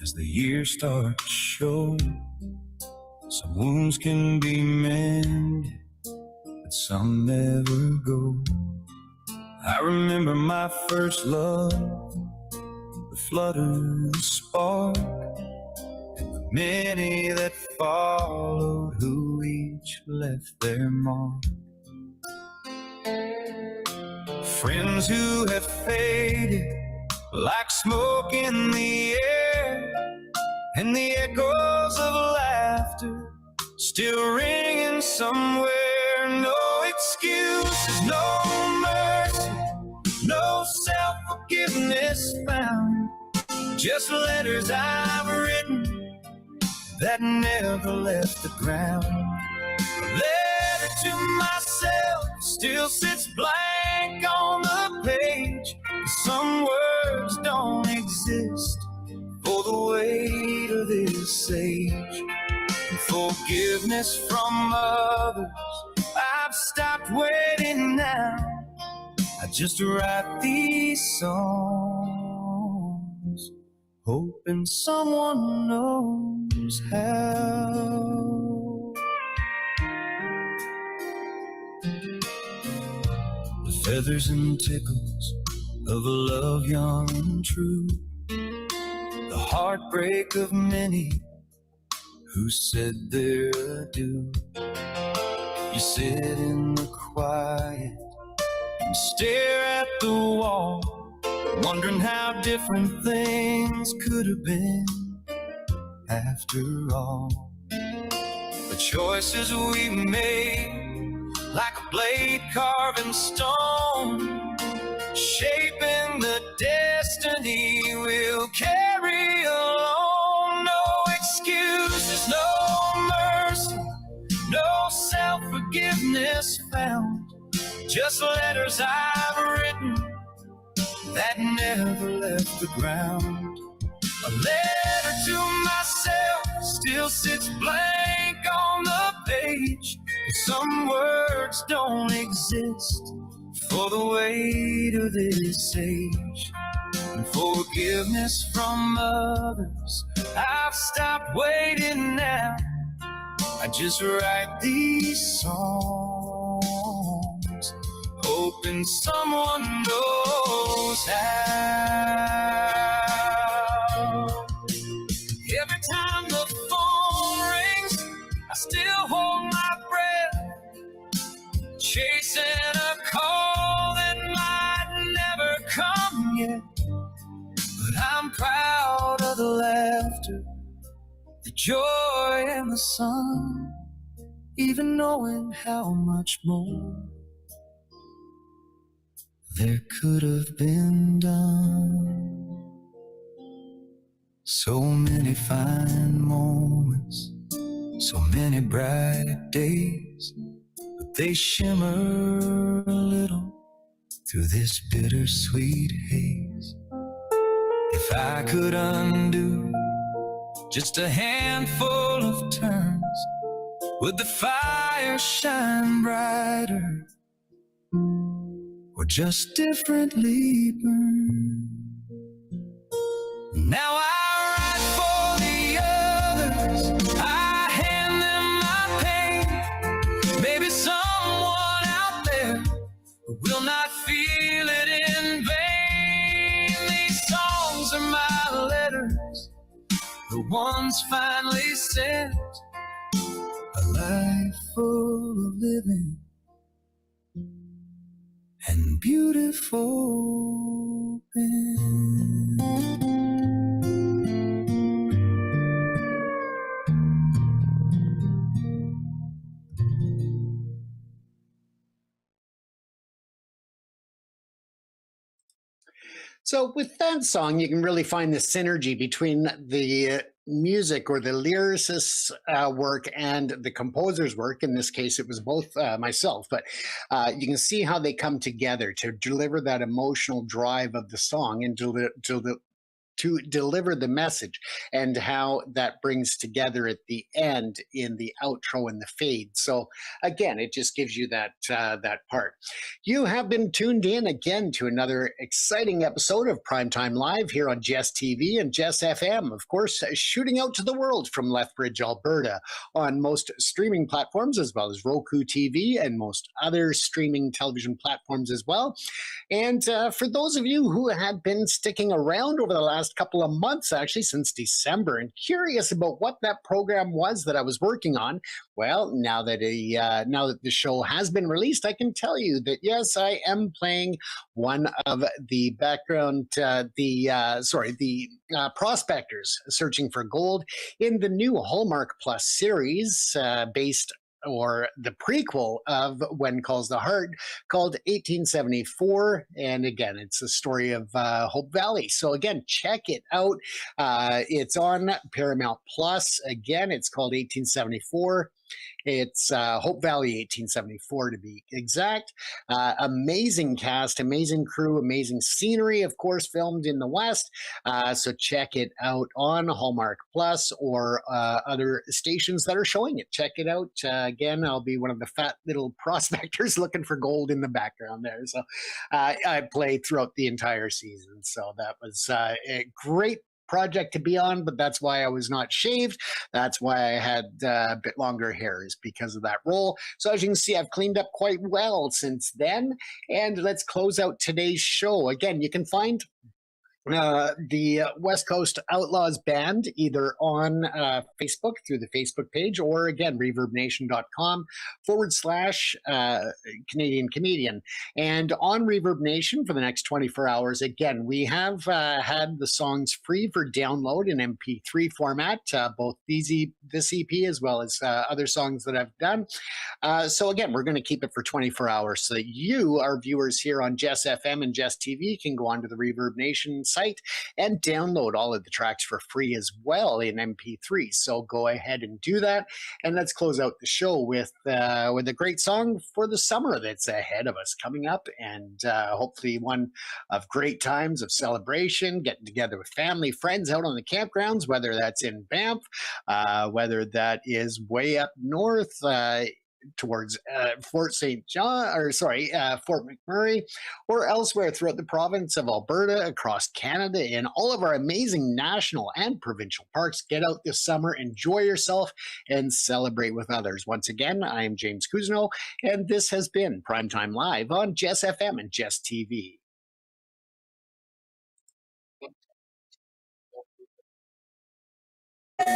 as the years start to show. Some wounds can be mended, but some never go. I remember my first love, the flutter, the spark, and the many that followed, who each left their mark. Friends who have faded like smoke in the air, and the echoes of laughter still ringing somewhere. No excuses, no mercy, no self-forgiveness found, just letters I've written that never left the ground. A letter to myself still sits blank on the page. Some words don't exist for the weight of this age. Forgiveness from others, I've stopped waiting now. I just write these songs, hoping someone knows how. The feathers and tickles of a love young and true, the heartbreak of many who said their adieu. You sit in the quiet and stare at the wall, wondering how different things could have been after all. The choices we made, like a blade carving stone, shaping the destiny we'll carry alone. No excuses, no mercy, no self-forgiveness found, just letters I've written that never left the ground. A letter to myself still sits blank on the page. Some words don't exist for the weight of this age. And forgiveness from others, I've stopped waiting now. I just write these songs, hope hoping someone knows how. Every time the phone rings, I still hold my breath, chasing a call that might never come yet. But I'm proud of the laughter, the joy and the sun, even knowing how much more there could have been done. So many fine moments, so many bright days, but they shimmer a little through this bittersweet haze. If I could undo just a handful of turns, would the fire shine brighter or just differently burn? Now I write for the others, I hand them my pain. Maybe someone out there will not feel it in vain. These songs are my letters, the ones finally sent. A life full of living and beautiful been. So with that song, you can really find the synergy between the music or the lyricist's work and the composer's work. In this case, it was both myself, but you can see how they come together to deliver that emotional drive of the song and to deliver the message, and how that brings together at the end in the outro and the fade. So again, it just gives you that part. You have been tuned in again to another exciting episode of Primetime Live here on Jess TV and Jess FM, of course, shooting out to the world from Lethbridge, Alberta, on most streaming platforms, as well as Roku TV and most other streaming television platforms as well. And for those of you who have been sticking around over the last couple of months, actually since December, and curious about what that program was that I was working on, well, now that the show has been released, I can tell you that yes, I am playing one of the background, prospectors searching for gold in the new Hallmark Plus series, based, or the prequel of When Calls the Heart, called 1874. And again, it's the story of Hope Valley. So again, check it out. It's on Paramount Plus. Again, it's called 1874. It's Hope Valley 1874 to be exact. Amazing cast, amazing crew, amazing scenery, of course, filmed in the West. So check it out on Hallmark Plus or other stations that are showing it. Check it out. Again, I'll be one of the fat little prospectors looking for gold in the background there. So I played throughout the entire season. So that was a great project to be on, but that's why I was not shaved. That's why I had a bit longer hair, is because of that role. So as you can see, I've cleaned up quite well since then. And let's close out today's show. Again, you can find the Westcoast Outlaws Band either on Facebook through the Facebook page, or again, reverbnation.com/Canadian Comedian. And on Reverb Nation for the next 24 hours, again, we have had the songs free for download in MP3 format, both this EP as well as other songs that I've done. So again, we're going to keep it for 24 hours so that you, our viewers here on Jess FM and Jess TV, can go onto the Reverb Nation site and download all of the tracks for free as well in MP3. So go ahead and do that. And let's close out the show with a great song for the summer that's ahead of us coming up, and hopefully one of great times of celebration, getting together with family, friends out on the campgrounds, whether that's in Banff, whether that is way up north, towards Fort St. John, Fort McMurray, or elsewhere throughout the province of Alberta, across Canada, in all of our amazing national and provincial parks. Get out this summer, enjoy yourself, and celebrate with others. Once again, I am James Cousineau, and this has been Primetime Live on Jess FM and Jess TV. To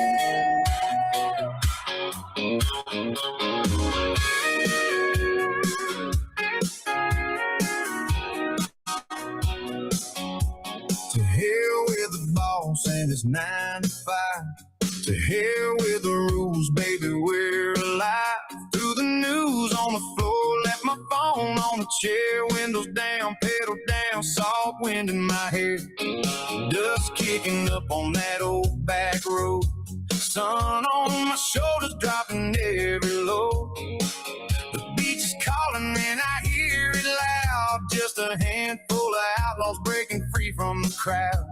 hell with the boss and his 9 to 5. To hell with the rules, baby, we're alive. Through the news on the floor, left my phone on the chair. Windows down, pedal down, salt wind in my hair. Dust kicking up on that old back road. Sun on my shoulders, dropping every load. The beach is calling and I hear it loud. Just a handful of outlaws breaking free from the crowd.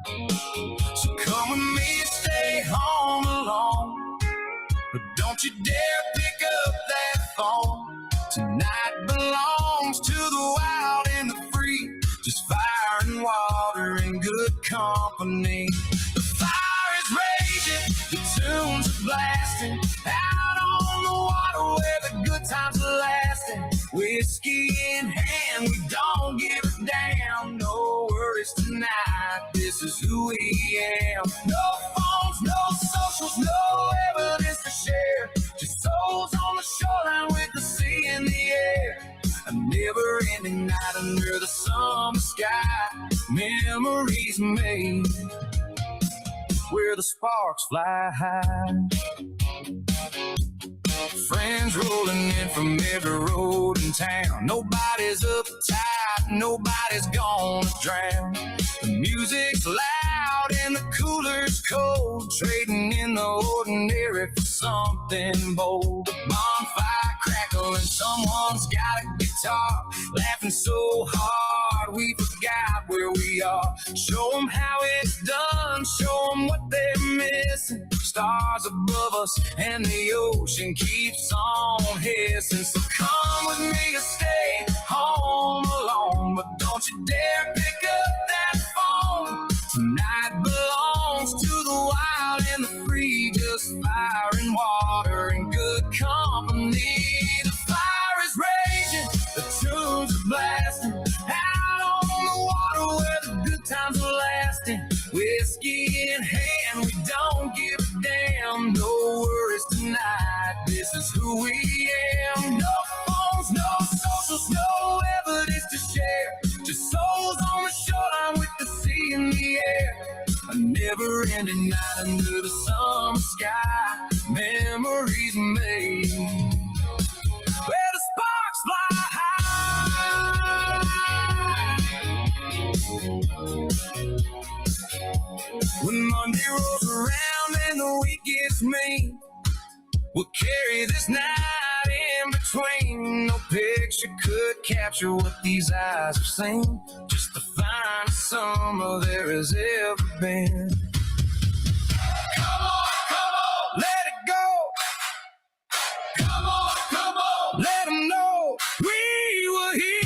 So come with me and stay home alone, but don't you dare pick up that phone. Tonight belongs to the wild and the free. Just fire and water and good company. The fire is raging, the tunes are blasting. Out on the water where the good times are lasting. Whiskey in hand, we don't give a damn. No worries tonight, this is who we am. No phones, no socials, no evidence to share. Just souls on the shoreline with the sea in the air. A never-ending night under the summer sky. Memories made where the sparks fly high. Friends rolling in from every road in town. Nobody's uptight, nobody's gonna drown. The music's loud and the cooler's cold. Trading in the ordinary for something bold. The bonfire crackling, someone's got a guitar. Laughing so hard we forgot where we are. Show them how it's done, show them what they're missing. Stars above us and the ocean keeps on hissing. So come with me and stay home alone, but don't you dare pick up that phone. Tonight belongs to the wild and the free. Just fire and water and good company. The fire is raging, the tunes are blasting. Out on the water where the good times are lasting. Whiskey in hand, we don't give a damn. No worries tonight, this is who we am. No phones, no socials, no evidence to share. Just souls on the shoreline with the sea in the air. A never-ending night under the summer sky. Memories made where the sparks fly high. When Monday rolls around and the week gets mean, we'll carry this night in between. No picture could capture what these eyes have seen. Just the finest summer there has ever been. Come on, let it go. Come on, let them know we were here.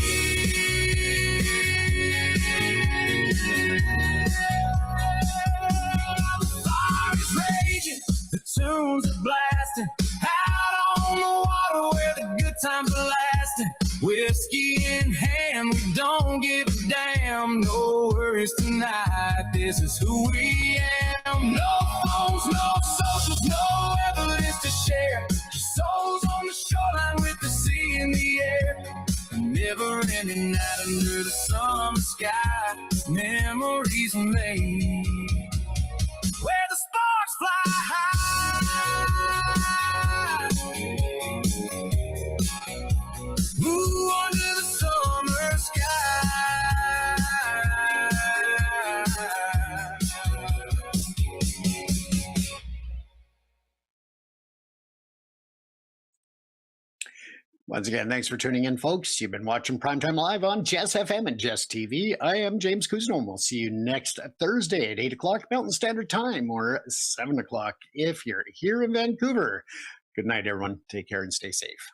The fire is raging, the tunes are blasting. Out on the water where the good times are lasting. Whiskey in hand, we don't give a damn. No worries tonight, this is who we am. No phones, no socials, no evidence to share. Just souls on the shoreline with the sea in the air. A never-ending night under the summer sky. Memories made where the sparks fly high. Ooh, under the summer sky. Once again, thanks for tuning in, folks. You've been watching Primetime Live on Jess FM and Jess TV. I am James Cousineau, and we'll see you next Thursday at 8 o'clock Mountain Standard Time, or 7 o'clock if you're here in Vancouver. Good night, everyone. Take care and stay safe.